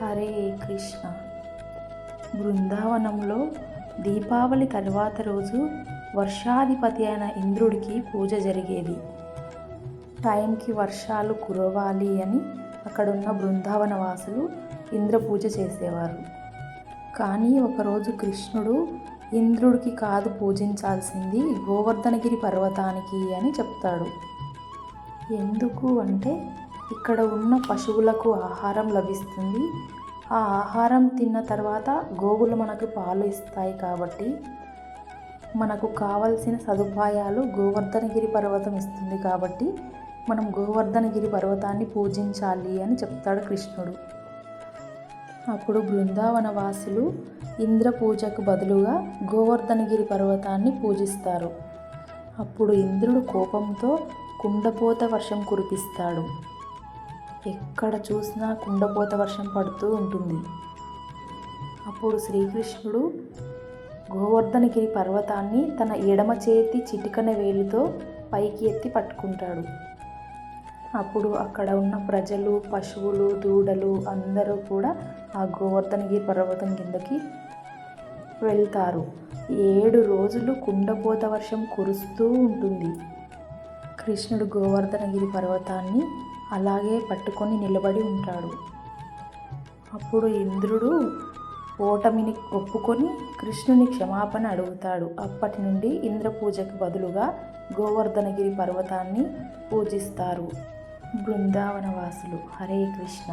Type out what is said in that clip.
హరే కృష్ణ. బృందావనంలో దీపావళి తర్వాత రోజు వర్షాధిపతి అయిన ఇంద్రుడికి పూజ జరిగేది. టైంకి వర్షాలు కురవాలి అని అక్కడున్న బృందావన వాసులు ఇంద్ర పూజ చేసేవారు. కానీ ఒకరోజు కృష్ణుడు ఇంద్రుడికి కాదు పూజించాల్సింది, గోవర్ధనగిరి పర్వతానికి అని చెప్తాడు. ఎందుకు అంటే ఇక్కడ ఉన్న పశువులకు ఆహారం లభిస్తుంది. ఆ ఆహారం తిన్న తర్వాత గోవులు మనకు పాలు ఇస్తాయి కాబట్టి మనకు కావలసిన సదుపాయాలు గోవర్ధనగిరి పర్వతం ఇస్తుంది కాబట్టి మనం గోవర్ధనగిరి పర్వతాన్ని పూజించాలి అని చెప్తాడు కృష్ణుడు. అప్పుడు బృందావన వాసులు ఇంద్ర పూజకు బదులుగా గోవర్ధనగిరి పర్వతాన్ని పూజిస్తారు. అప్పుడు ఇంద్రుడు కోపంతో కుండపోత వర్షం కురిపిస్తాడు. ఎక్కడ చూసినా కుండపోత వర్షం పడుతూ ఉంటుంది. అప్పుడు శ్రీకృష్ణుడు గోవర్ధనగిరి పర్వతాన్ని తన ఎడమ చేతి చిటికన వేలుతో పైకి ఎత్తి పట్టుకుంటాడు. అప్పుడు అక్కడ ఉన్న ప్రజలు, పశువులు, దూడలు అందరూ కూడా ఆ గోవర్ధనగిరి పర్వతం కిందకి వెళ్తారు. 7 రోజులు కుండపోత వర్షం కురుస్తూ ఉంటుంది. కృష్ణుడు గోవర్ధనగిరి పర్వతాన్ని అలాగే పట్టుకొని నిలబడి ఉంటాడు. అప్పుడు ఇంద్రుడు ఓటమిని ఒప్పుకొని కృష్ణుని క్షమాపణ అడుగుతాడు. అప్పటి నుండి ఇంద్ర పూజకు బదులుగా గోవర్ధనగిరి పర్వతాన్ని పూజిస్తారు బృందావన వాసులు. హరే కృష్ణ.